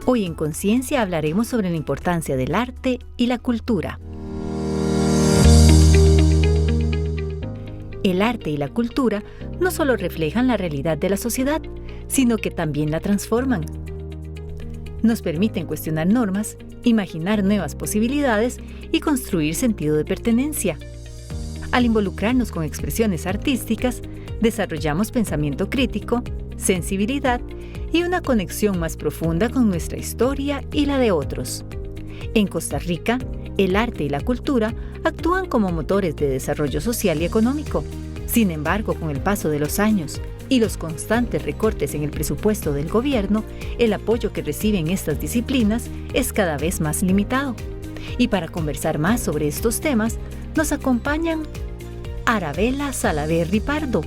Hoy en Conciencia hablaremos sobre la importancia del arte y la cultura. El arte y la cultura no solo reflejan la realidad de la sociedad, sino que también la transforman. Nos permiten cuestionar normas, imaginar nuevas posibilidades y construir sentido de pertenencia. Al involucrarnos con expresiones artísticas, desarrollamos pensamiento crítico, sensibilidad y una conexión más profunda con nuestra historia y la de otros. En Costa Rica, el arte y la cultura actúan como motores de desarrollo social y económico. Sin embargo, con el paso de los años y los constantes recortes en el presupuesto del gobierno, el apoyo que reciben estas disciplinas es cada vez más limitado. Y para conversar más sobre estos temas, nos acompañan Arabela Salaverry Pardo,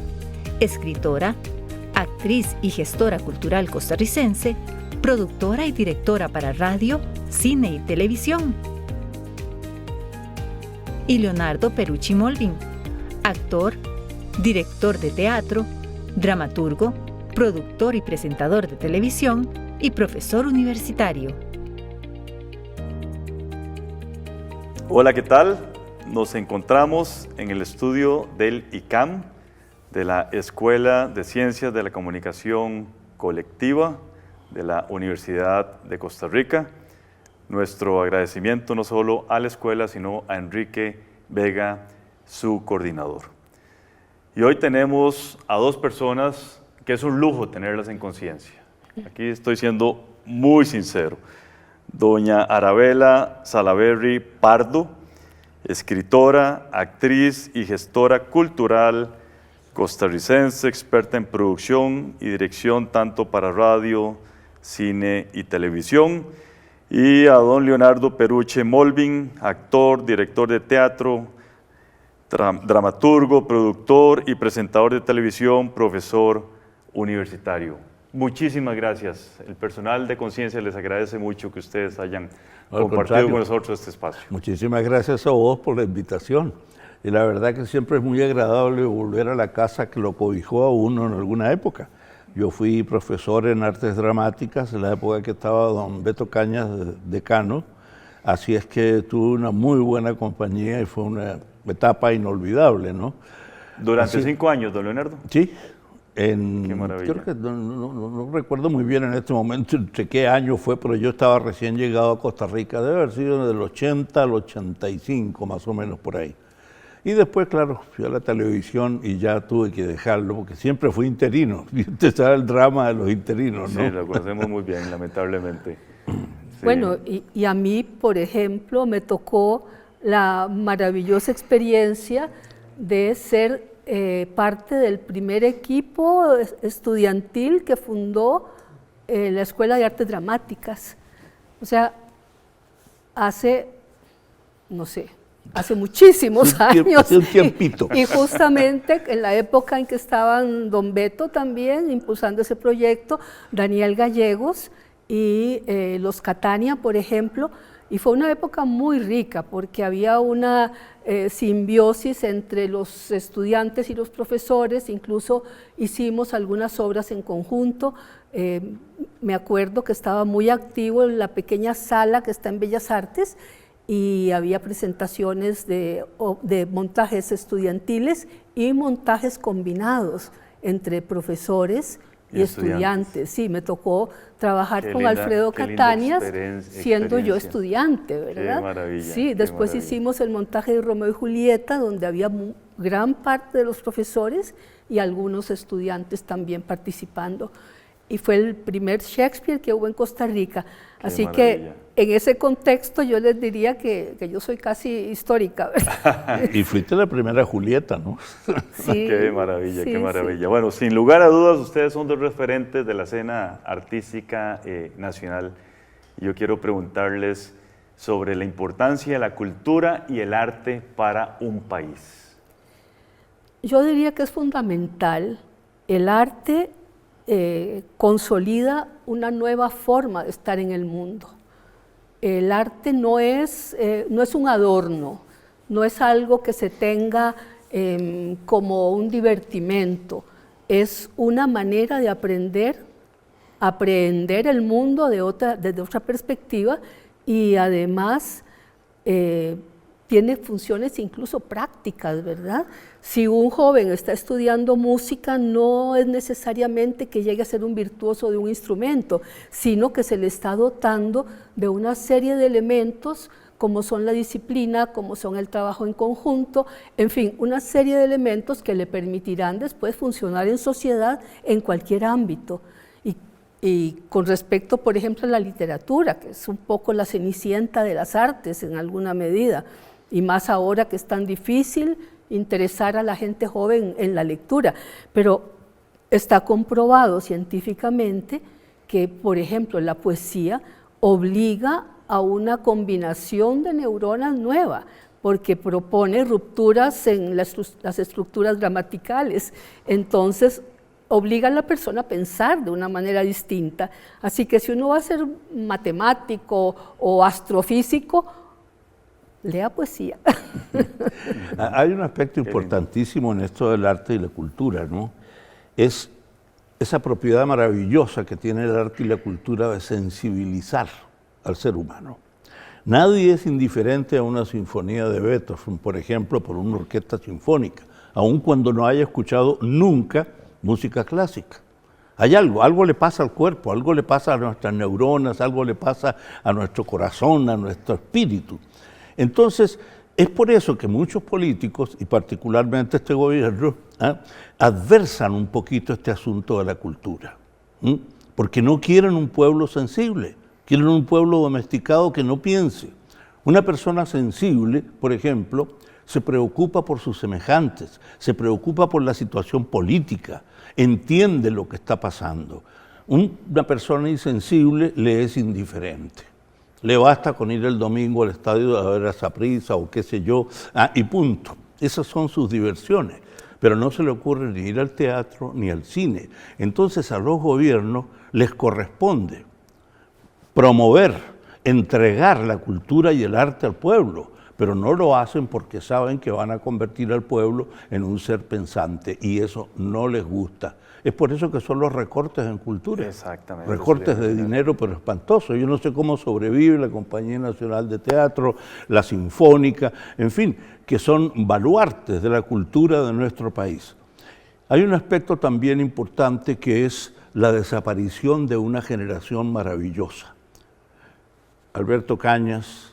escritora, actriz y gestora cultural costarricense, productora y directora para radio, cine y televisión. Y Leonardo Perucci Molvin, actor, director de teatro, dramaturgo, productor y presentador de televisión y profesor universitario. Hola, ¿qué tal? Nos encontramos en el estudio del ICAM, de la Escuela de Ciencias de la Comunicación Colectiva de la Universidad de Costa Rica. Nuestro agradecimiento no solo a la escuela, sino a Enrique Vega, su coordinador. Y hoy tenemos a dos personas que es un lujo tenerlas en Conciencia. Aquí estoy siendo muy sincero. Doña Arabela Salaverry Pardo, escritora, actriz y gestora cultural costarricense, experta en producción y dirección tanto para radio, cine y televisión. Y a don Leonardo Perucci Molvin, actor, director de teatro, dramaturgo, productor y presentador de televisión, profesor universitario. Muchísimas gracias. El personal de Conciencia les agradece mucho que ustedes hayan compartido con nosotros este espacio. Muchísimas gracias a vos por la invitación. Y la verdad que siempre es muy agradable volver a la casa que lo cobijó a uno en alguna época. Yo fui profesor en artes dramáticas en la época que estaba don Beto Cañas decano, así es que tuve una muy buena compañía y fue una etapa inolvidable, ¿no? ¿Durante 5 años, don Leonardo? Sí. Qué maravilla. Creo que no recuerdo muy bien en este momento entre qué año fue, pero yo estaba recién llegado a Costa Rica, debe haber sido del 80 al 85, más o menos por ahí. Y después, claro, fui a la televisión y ya tuve que dejarlo, porque siempre fui interino. Y usted sabe el drama de los interinos, ¿no? Sí, lo conocemos muy bien, lamentablemente. Sí. Bueno, y a mí, por ejemplo, me tocó la maravillosa experiencia de ser parte del primer equipo estudiantil que fundó la Escuela de Artes Dramáticas. O sea, hace, no sé, hace muchísimos años. Hace un tiempito. Y justamente en la época en que estaban don Beto también impulsando ese proyecto, Daniel Gallegos y los Catania, por ejemplo, y fue una época muy rica porque había una simbiosis entre los estudiantes y los profesores, incluso hicimos algunas obras en conjunto. Me acuerdo que estaba muy activo en la pequeña sala que está en Bellas Artes y había presentaciones de montajes estudiantiles y montajes combinados entre profesores y estudiantes. Sí, me tocó trabajar con Alfredo Catanias siendo yo estudiante, ¿verdad? Qué maravilla. Sí, después hicimos el montaje de Romeo y Julieta, donde había gran parte de los profesores y algunos estudiantes también participando. Y fue el primer Shakespeare que hubo en Costa Rica. Así que en ese contexto yo les diría que yo soy casi histórica, ¿verdad? Y fuiste la primera Julieta, ¿no? Sí, qué maravilla, sí, qué maravilla. sí. Bueno, sin lugar a dudas, ustedes son dos referentes de la escena artística nacional. Yo quiero preguntarles sobre la importancia de la cultura y el arte para un país. Yo diría que es fundamental. El arte consolida una nueva forma de estar en el mundo. El arte no es un adorno, no es algo que se tenga como un divertimento, es una manera de aprender aprehender el mundo desde otra perspectiva y además tiene funciones incluso prácticas, ¿verdad? Si un joven está estudiando música, no es necesariamente que llegue a ser un virtuoso de un instrumento, sino que se le está dotando de una serie de elementos como son la disciplina, como son el trabajo en conjunto, en fin, una serie de elementos que le permitirán después funcionar en sociedad en cualquier ámbito. Y con respecto, por ejemplo, a la literatura, que es un poco la cenicienta de las artes en alguna medida, y más ahora que es tan difícil interesar a la gente joven en la lectura, pero está comprobado científicamente que, por ejemplo, la poesía obliga a una combinación de neuronas nueva, porque propone rupturas en las estructuras gramaticales, entonces obliga a la persona a pensar de una manera distinta. Así que si uno va a ser matemático o astrofísico, lea poesía. Hay un aspecto importantísimo en esto del arte y la cultura, ¿no? Es esa propiedad maravillosa que tiene el arte y la cultura de sensibilizar al ser humano. Nadie es indiferente a una sinfonía de Beethoven, por ejemplo, por una orquesta sinfónica, aun cuando no haya escuchado nunca música clásica. Hay algo le pasa al cuerpo, algo le pasa a nuestras neuronas, algo le pasa a nuestro corazón, a nuestro espíritu. Entonces, es por eso que muchos políticos, y particularmente este gobierno, adversan un poquito este asunto de la cultura, porque no quieren un pueblo sensible, quieren un pueblo domesticado que no piense. Una persona sensible, por ejemplo, se preocupa por sus semejantes, se preocupa por la situación política, entiende lo que está pasando. Una persona insensible le es indiferente. Le basta con ir el domingo al estadio a ver a Saprissa o qué sé yo, y punto. Esas son sus diversiones, pero no se le ocurre ni ir al teatro ni al cine. Entonces a los gobiernos les corresponde promover, entregar la cultura y el arte al pueblo, pero no lo hacen porque saben que van a convertir al pueblo en un ser pensante y eso no les gusta. Es por eso que son los recortes en cultura. Exactamente. Recortes de dinero, pero espantosos. Yo no sé cómo sobrevive la Compañía Nacional de Teatro, la Sinfónica, en fin, que son baluartes de la cultura de nuestro país. Hay un aspecto también importante que es la desaparición de una generación maravillosa. Alberto Cañas,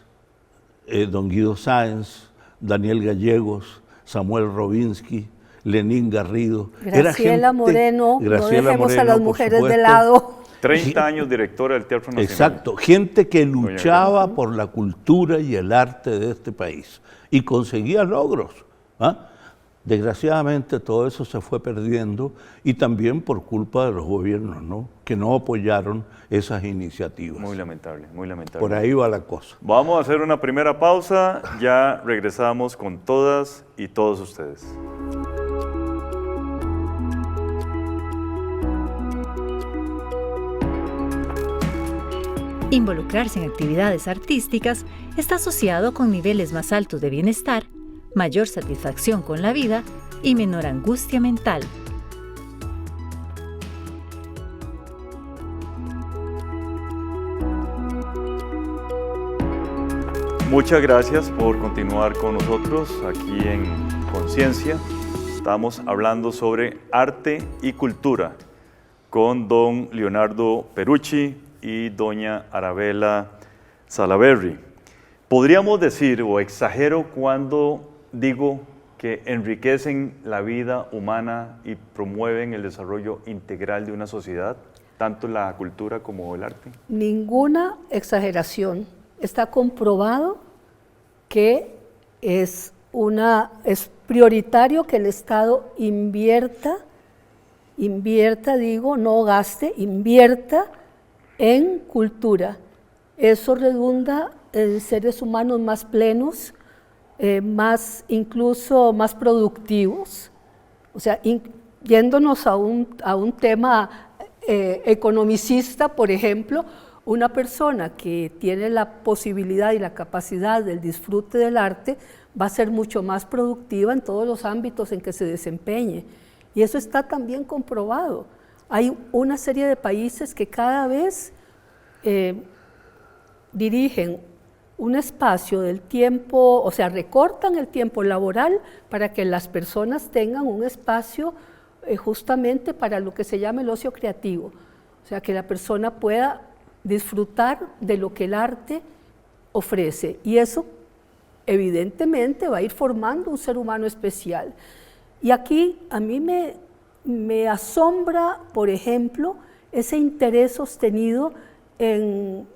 don Guido Sáenz, Daniel Gallegos, Samuel Robinsky, Lenín Garrido. Graciela Moreno, no dejemos a las mujeres de lado. 30 años directora del Teatro Nacional. Exacto, gente que luchaba por la cultura y el arte de este país y conseguía logros. Desgraciadamente todo eso se fue perdiendo y también por culpa de los gobiernos, ¿no?, que no apoyaron esas iniciativas. Muy lamentable, muy lamentable. Por ahí va la cosa. Vamos a hacer una primera pausa, ya regresamos con todas y todos ustedes. Involucrarse en actividades artísticas está asociado con niveles más altos de bienestar, mayor satisfacción con la vida y menor angustia mental. Muchas gracias por continuar con nosotros aquí en Conciencia. Estamos hablando sobre arte y cultura con don Leonardo Perucci y doña Arabella Salaverry. Podríamos decir, o exagero cuando digo que enriquecen la vida humana y promueven el desarrollo integral de una sociedad, tanto la cultura como el arte. Ninguna exageración. Está comprobado que es prioritario que el Estado invierta, no gaste, invierta en cultura. Eso redunda en seres humanos más plenos, incluso más productivos. O sea, yéndonos a un tema economicista, por ejemplo, una persona que tiene la posibilidad y la capacidad del disfrute del arte va a ser mucho más productiva en todos los ámbitos en que se desempeñe. Y eso está también comprobado. Hay una serie de países que cada vez dirigen un espacio del tiempo, o sea, recortan el tiempo laboral para que las personas tengan un espacio justamente para lo que se llama el ocio creativo. O sea, que la persona pueda disfrutar de lo que el arte ofrece. Y eso, evidentemente, va a ir formando un ser humano especial. Y aquí a mí me asombra, por ejemplo, ese interés sostenido en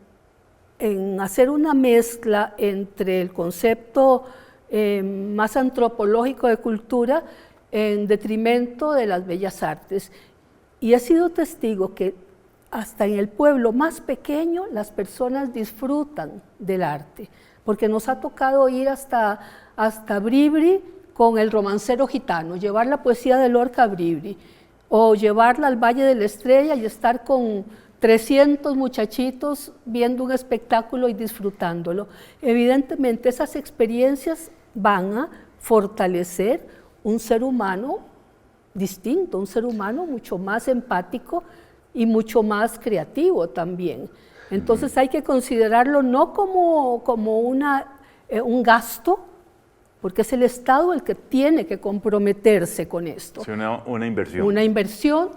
hacer una mezcla entre el concepto más antropológico de cultura en detrimento de las bellas artes. Y he sido testigo que hasta en el pueblo más pequeño las personas disfrutan del arte, porque nos ha tocado ir hasta Bribri con el romancero gitano, llevar la poesía de Lorca a Bribri, o llevarla al Valle de la Estrella y estar con 300 muchachitos viendo un espectáculo y disfrutándolo. Evidentemente esas experiencias van a fortalecer un ser humano distinto, un ser humano mucho más empático y mucho más creativo también. Entonces hay que considerarlo no como un gasto, porque es el Estado el que tiene que comprometerse con esto. Sí, una inversión. Una inversión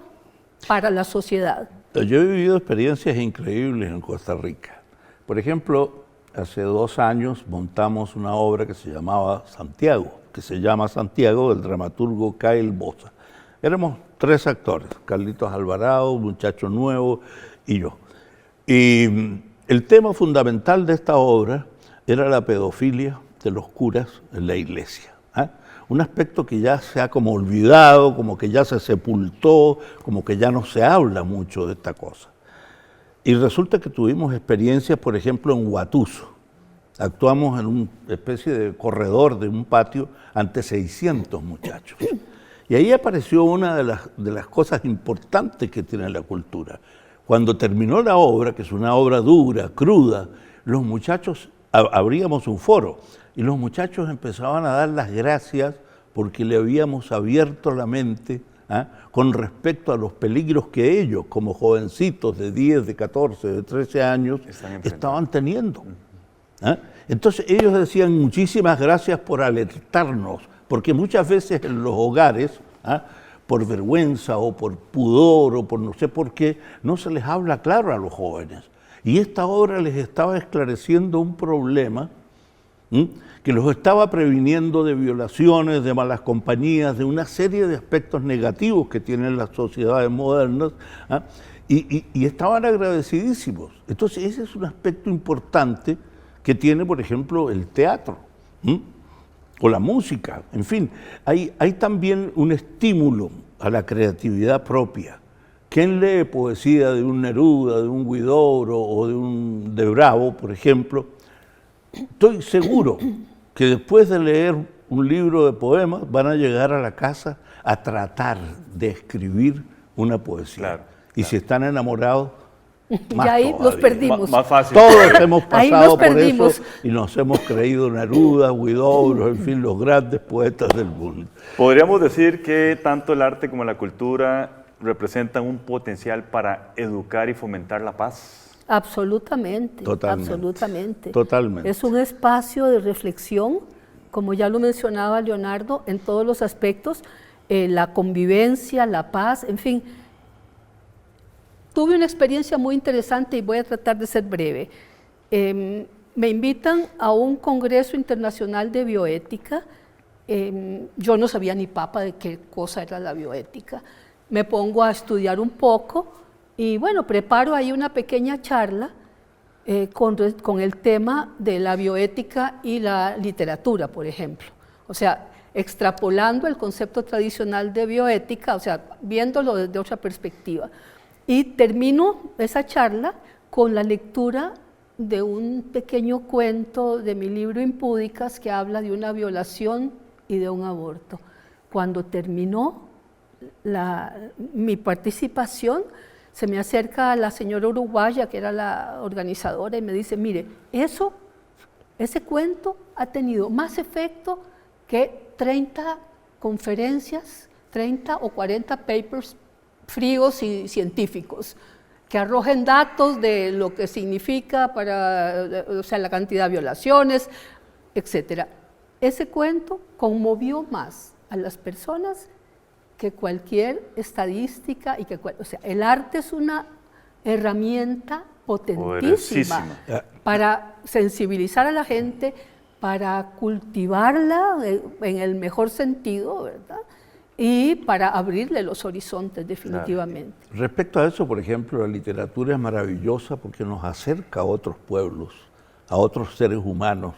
para la sociedad. Yo he vivido experiencias increíbles en Costa Rica. Por ejemplo, hace 2 años montamos una obra que se llama Santiago, del dramaturgo Kyle Bosa. Éramos 3 actores, Carlitos Alvarado, un muchacho nuevo y yo. Y el tema fundamental de esta obra era la pedofilia de los curas en la iglesia. Un aspecto que ya se ha como olvidado, como que ya se sepultó, como que ya no se habla mucho de esta cosa. Y resulta que tuvimos experiencias, por ejemplo, en Huatuso. Actuamos en una especie de corredor de un patio ante 600 muchachos. Y ahí apareció una de las cosas importantes que tiene la cultura. Cuando terminó la obra, que es una obra dura, cruda, los muchachos, abríamos un foro, y los muchachos empezaban a dar las gracias porque le habíamos abierto la mente con respecto a los peligros que ellos, como jovencitos de 10, de 14, de 13 años, estaban teniendo. Entonces ellos decían muchísimas gracias por alertarnos, porque muchas veces en los hogares, por vergüenza o por pudor o por no sé por qué, no se les habla claro a los jóvenes. Y esta obra les estaba esclareciendo un problema que los estaba previniendo de violaciones, de malas compañías, de una serie de aspectos negativos que tienen las sociedades modernas, y estaban agradecidísimos. Entonces ese es un aspecto importante que tiene, por ejemplo, el teatro, o la música, en fin. Hay también un estímulo a la creatividad propia. ¿Quién lee poesía de un Neruda, de un Huidobro o de Bravo, por ejemplo? Estoy seguro que después de leer un libro de poemas van a llegar a la casa a tratar de escribir una poesía. Claro, y si están enamorados, más ya ahí todavía. los perdimos. Más fácil. Todos hemos pasado por perdimos. eso y nos hemos creído Neruda, Huidobro, en fin, los grandes poetas del mundo. Podríamos decir que tanto el arte como la cultura representan un potencial para educar y fomentar la paz. Absolutamente, Totalmente, absolutamente. totalmente. Es un espacio de reflexión, como ya lo mencionaba Leonardo, en todos los aspectos, la convivencia, la paz, en fin. Tuve una experiencia muy interesante y voy a tratar de ser breve. Me invitan a un congreso internacional de bioética. Yo no sabía ni papa de qué cosa era la bioética. Me pongo a estudiar un poco y bueno, preparo ahí una pequeña charla con el tema de la bioética y la literatura, por ejemplo. O sea, extrapolando el concepto tradicional de bioética, o sea, viéndolo desde otra perspectiva. Y termino esa charla con la lectura de un pequeño cuento de mi libro Impúdicas que habla de una violación y de un aborto. Cuando terminó mi participación, se me acerca la señora uruguaya, que era la organizadora, y me dice, mire, ese cuento ha tenido más efecto que 30 conferencias, 30 o 40 papers fríos y científicos, que arrojen datos de lo que significa para, o sea, la cantidad de violaciones, etc. Ese cuento conmovió más a las personas que cualquier estadística y que, o sea, el arte es una herramienta potentísima para sensibilizar a la gente, para cultivarla en el mejor sentido, ¿verdad? Y para abrirle los horizontes definitivamente. Claro. Respecto a eso, por ejemplo, la literatura es maravillosa porque nos acerca a otros pueblos, a otros seres humanos.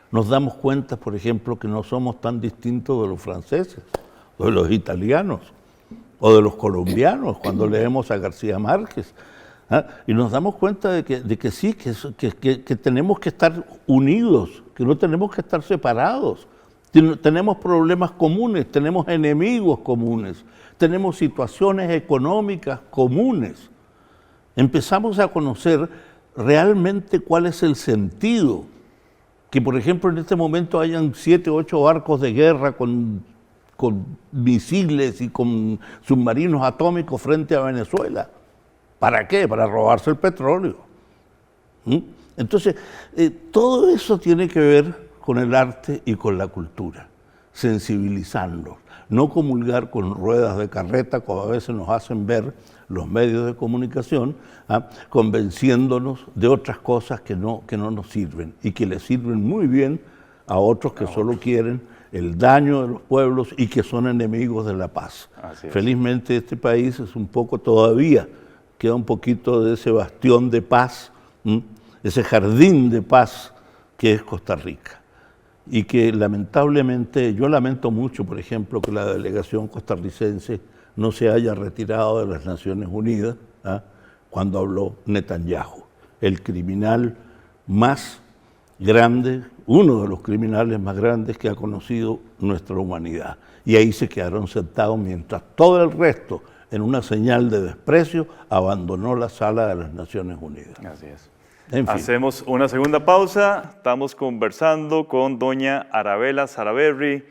Nos damos cuenta, por ejemplo, que no somos tan distintos de los franceses, o de los italianos, o de los colombianos, cuando leemos a García Márquez. ¿Ah? Y nos damos cuenta de que sí, que tenemos que estar unidos, que no tenemos que estar separados. Tenemos problemas comunes, tenemos enemigos comunes, tenemos situaciones económicas comunes. Empezamos a conocer realmente cuál es el sentido. Que, por ejemplo, en este momento hayan 7 o 8 barcos de guerra con misiles y con submarinos atómicos frente a Venezuela. ¿Para qué? Para robarse el petróleo. Entonces, todo eso tiene que ver con el arte y con la cultura, sensibilizarnos, no comulgar con ruedas de carreta como a veces nos hacen ver los medios de comunicación, convenciéndonos de otras cosas que no nos sirven y que les sirven muy bien a otros que solo quieren el daño de los pueblos y que son enemigos de la paz. Felizmente este país es un poco todavía, queda un poquito de ese bastión de paz, ese jardín de paz que es Costa Rica. Y que lamentablemente, yo lamento mucho, por ejemplo, que la delegación costarricense no se haya retirado de las Naciones Unidas cuando habló Netanyahu, el criminal más grande, uno de los criminales más grandes que ha conocido nuestra humanidad. Y ahí se quedaron sentados mientras todo el resto, en una señal de desprecio, abandonó la sala de las Naciones Unidas. Así es. En fin. Hacemos una segunda pausa. Estamos conversando con doña Arabela Salaverry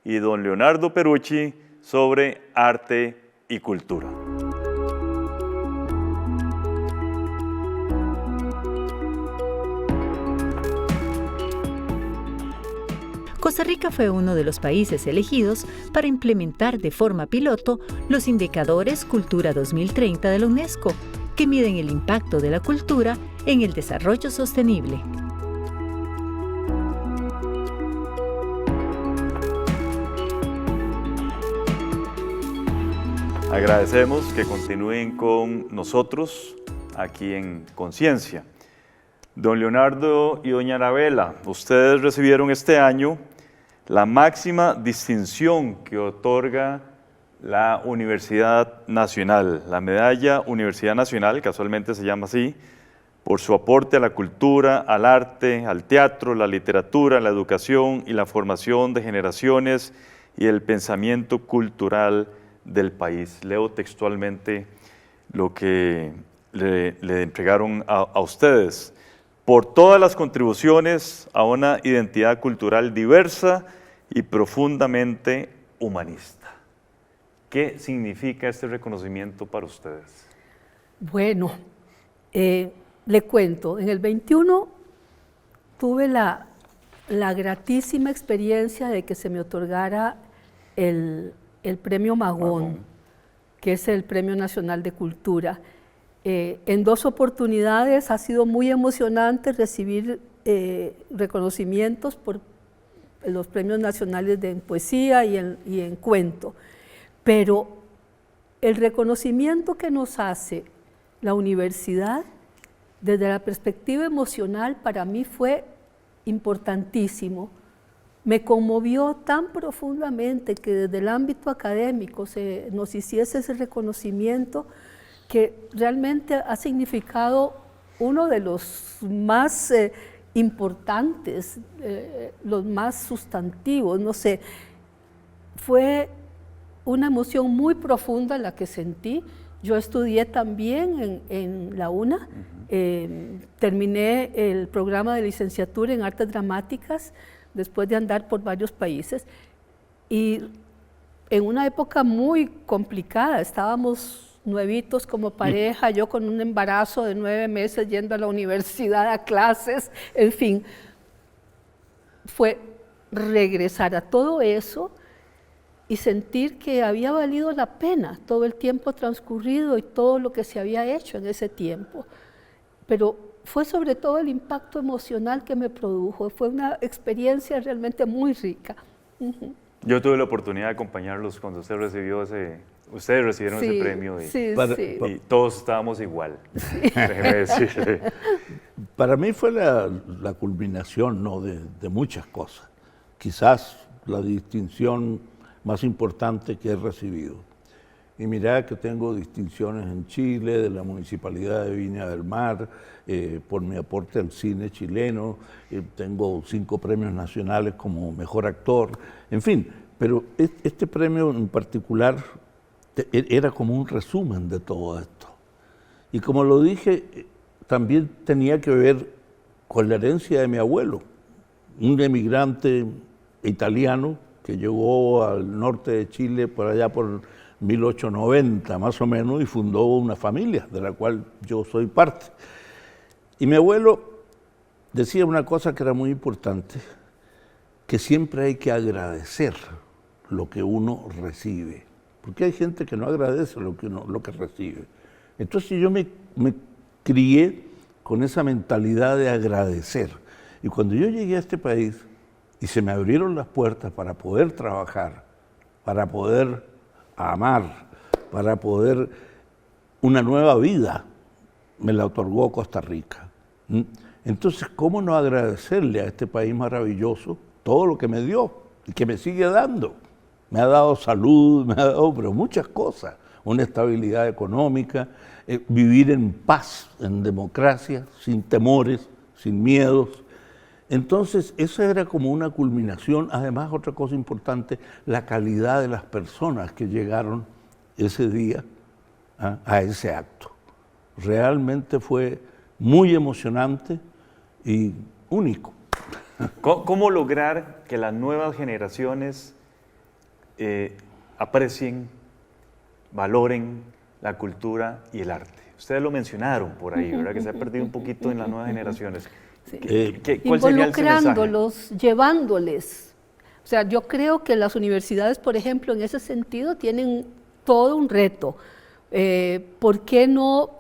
y don Leonardo Perucci sobre arte y cultura. Costa Rica fue uno de los países elegidos para implementar de forma piloto los indicadores Cultura 2030 de la UNESCO, que miden el impacto de la cultura en el desarrollo sostenible. Agradecemos que continúen con nosotros aquí en Conciencia. Don Leonardo y doña Arabela, ustedes recibieron este año la máxima distinción que otorga la Universidad Nacional, la Medalla Universidad Nacional, casualmente se llama así, por su aporte a la cultura, al arte, al teatro, la literatura, la educación y la formación de generaciones y el pensamiento cultural del país. Leo textualmente lo que le entregaron a ustedes. Por todas las contribuciones a una identidad cultural diversa y profundamente humanista. ¿Qué significa este reconocimiento para ustedes? Bueno, le cuento, en el 21 tuve la gratísima experiencia de que se me otorgara el Premio Magón, que es el Premio Nacional de Cultura. En 2 oportunidades ha sido muy emocionante recibir reconocimientos por los premios nacionales en poesía y en cuento, pero el reconocimiento que nos hace la universidad desde la perspectiva emocional para mí fue importantísimo. Me conmovió tan profundamente que desde el ámbito académico nos hiciese ese reconocimiento que realmente ha significado uno de los más importantes, los más sustantivos, no sé. Fue una emoción muy profunda la que sentí. Yo estudié también en la UNA, terminé el programa de licenciatura en Artes Dramáticas después de andar por varios países y en una época muy complicada, estábamos nuevitos como pareja, yo con un embarazo de 9 meses yendo a la universidad a clases, en fin, fue regresar a todo eso y sentir que había valido la pena todo el tiempo transcurrido y todo lo que se había hecho en ese tiempo. Pero fue sobre todo el impacto emocional que me produjo, fue una experiencia realmente muy rica. Yo tuve la oportunidad de acompañarlos cuando ustedes recibieron ese premio y todos estábamos igual, déjeme decirle. Para mí fue la culminación, ¿no?, de muchas cosas. Quizás la distinción más importante que he recibido. Y mirá que tengo distinciones en Chile, de la Municipalidad de Viña del Mar, por mi aporte al cine chileno, tengo 5 premios nacionales como mejor actor, en fin, pero este premio en particular era como un resumen de todo esto. Y como lo dije, también tenía que ver con la herencia de mi abuelo, un emigrante italiano que llegó al norte de Chile por allá por 1890 más o menos y fundó una familia de la cual yo soy parte. Y mi abuelo decía una cosa que era muy importante, que siempre hay que agradecer lo que uno recibe, porque hay gente que no agradece lo que recibe. Entonces yo me crié con esa mentalidad de agradecer. Y cuando yo llegué a este país y se me abrieron las puertas para poder trabajar, para poder amar, para poder una nueva vida, me la otorgó Costa Rica. Entonces, ¿cómo no agradecerle a este país maravilloso todo lo que me dio y que me sigue dando? Me ha dado salud, me ha dado pero muchas cosas, una estabilidad económica, vivir en paz, en democracia, sin temores, sin miedos. Entonces, esa era como una culminación. Además, otra cosa importante, la calidad de las personas que llegaron ese día a ese acto. Realmente fue muy emocionante y único. ¿Cómo lograr que las nuevas generaciones aprecien, valoren la cultura y el arte? Ustedes lo mencionaron por ahí, ¿verdad? Que se ha perdido un poquito en las nuevas generaciones. Sí. ¿Cuál sería ese mensaje? Involucrándolos, llevándoles. O sea, yo creo que las universidades, por ejemplo, en ese sentido, tienen todo un reto. ¿Por qué no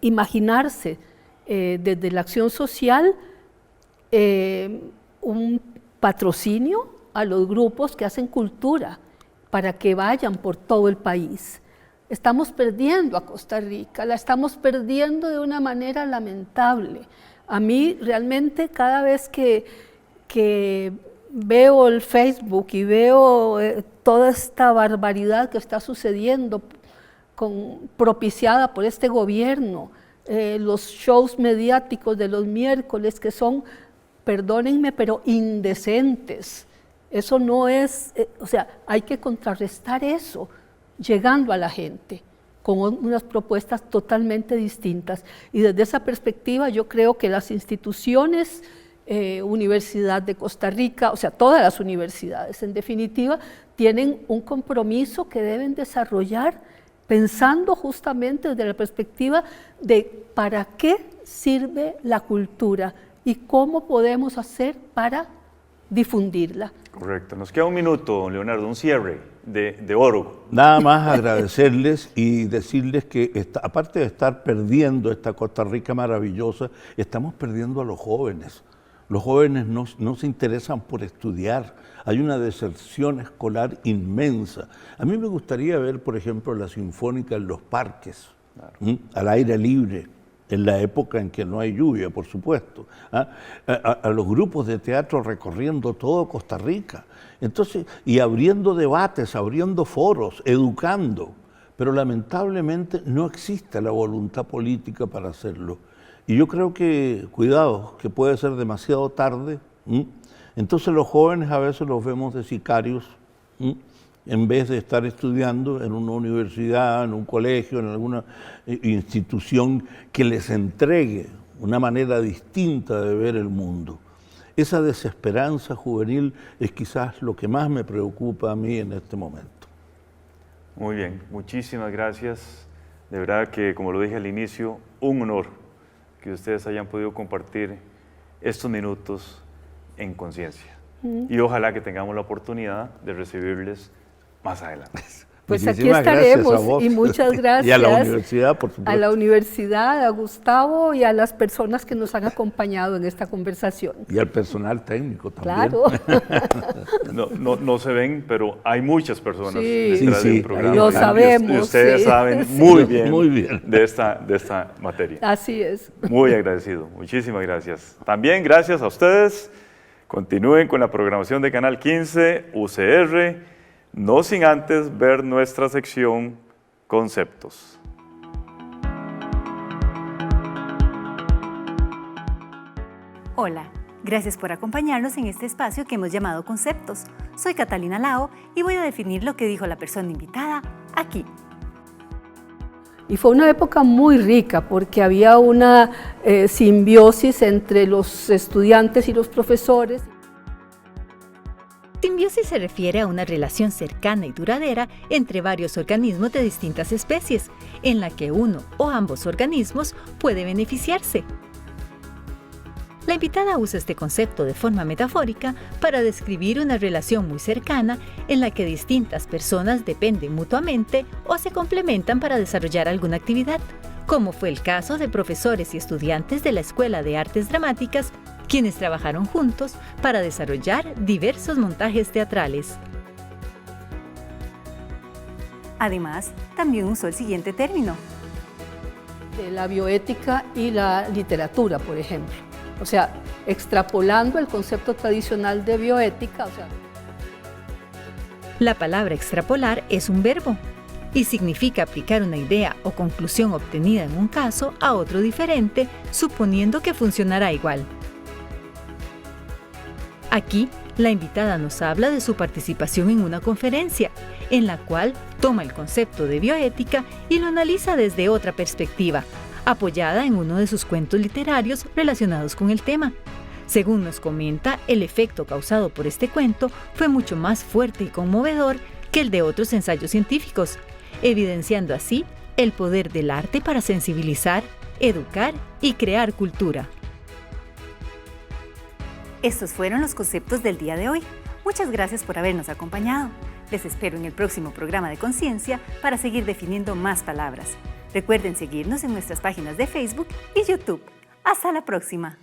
imaginarse desde la acción social un patrocinio a los grupos que hacen cultura para que vayan por todo el país? Estamos perdiendo a Costa Rica, la estamos perdiendo de una manera lamentable. A mí realmente cada vez que veo el Facebook y veo toda esta barbaridad que está sucediendo propiciada por este gobierno, los shows mediáticos de los miércoles que son, perdónenme, pero indecentes. Eso no es, o sea, hay que contrarrestar eso, llegando a la gente con unas propuestas totalmente distintas. Y desde esa perspectiva yo creo que las instituciones, Universidad de Costa Rica, o sea, todas las universidades en definitiva, tienen un compromiso que deben desarrollar pensando justamente desde la perspectiva de para qué sirve la cultura y cómo podemos hacer para difundirla. Correcto. Nos queda un minuto, Leonardo, un cierre de oro. Nada más agradecerles y decirles que aparte de estar perdiendo esta Costa Rica maravillosa, estamos perdiendo a los jóvenes. Los jóvenes no se interesan por estudiar. Hay una deserción escolar inmensa. A mí me gustaría ver, por ejemplo, la Sinfónica en los parques, claro, al aire libre, en la época en que no hay lluvia, por supuesto. A los grupos de teatro recorriendo todo Costa Rica. Entonces, y abriendo debates, abriendo foros, educando. Pero lamentablemente no existe la voluntad política para hacerlo. Y yo creo que, cuidado, que puede ser demasiado tarde. Entonces los jóvenes a veces los vemos de sicarios, en vez de estar estudiando en una universidad, en un colegio, en alguna institución que les entregue una manera distinta de ver el mundo. Esa desesperanza juvenil es quizás lo que más me preocupa a mí en este momento. Muy bien, muchísimas gracias. De verdad que, como lo dije al inicio, un honor que ustedes hayan podido compartir estos minutos en conciencia. Y ojalá que tengamos la oportunidad de recibirles más adelante. Pues aquí Muchísimas estaremos gracias a vos. y muchas gracias. Y a la universidad, por supuesto. A la universidad, a Gustavo y a las personas que nos han acompañado en esta conversación. Y al personal técnico también. Claro. No se ven, pero hay muchas personas Sí. detrás Sí, del sí, programa. lo Y sabemos, ustedes sí. saben Sí. muy bien de esta materia. Así es. Muy agradecido, muchísimas gracias. También gracias a ustedes. Continúen con la programación de Canal 15, UCR, no sin antes ver nuestra sección Conceptos. Hola, gracias por acompañarnos en este espacio que hemos llamado Conceptos. Soy Catalina Lao y voy a definir lo que dijo la persona invitada aquí. Y fue una época muy rica porque había una simbiosis entre los estudiantes y los profesores. Simbiosis se refiere a una relación cercana y duradera entre varios organismos de distintas especies, en la que uno o ambos organismos puede beneficiarse. La invitada usa este concepto de forma metafórica para describir una relación muy cercana en la que distintas personas dependen mutuamente o se complementan para desarrollar alguna actividad, como fue el caso de profesores y estudiantes de la Escuela de Artes Dramáticas, quienes trabajaron juntos para desarrollar diversos montajes teatrales. Además, también usó el siguiente término: De la bioética y la literatura, por ejemplo. O sea, extrapolando el concepto tradicional de bioética. La palabra extrapolar es un verbo y significa aplicar una idea o conclusión obtenida en un caso a otro diferente, suponiendo que funcionará igual. Aquí, la invitada nos habla de su participación en una conferencia, en la cual toma el concepto de bioética y lo analiza desde otra perspectiva, apoyada en uno de sus cuentos literarios relacionados con el tema. Según nos comenta, el efecto causado por este cuento fue mucho más fuerte y conmovedor que el de otros ensayos científicos, evidenciando así el poder del arte para sensibilizar, educar y crear cultura. Estos fueron los conceptos del día de hoy. Muchas gracias por habernos acompañado. Les espero en el próximo programa de Conciencia para seguir definiendo más palabras. Recuerden seguirnos en nuestras páginas de Facebook y YouTube. ¡Hasta la próxima!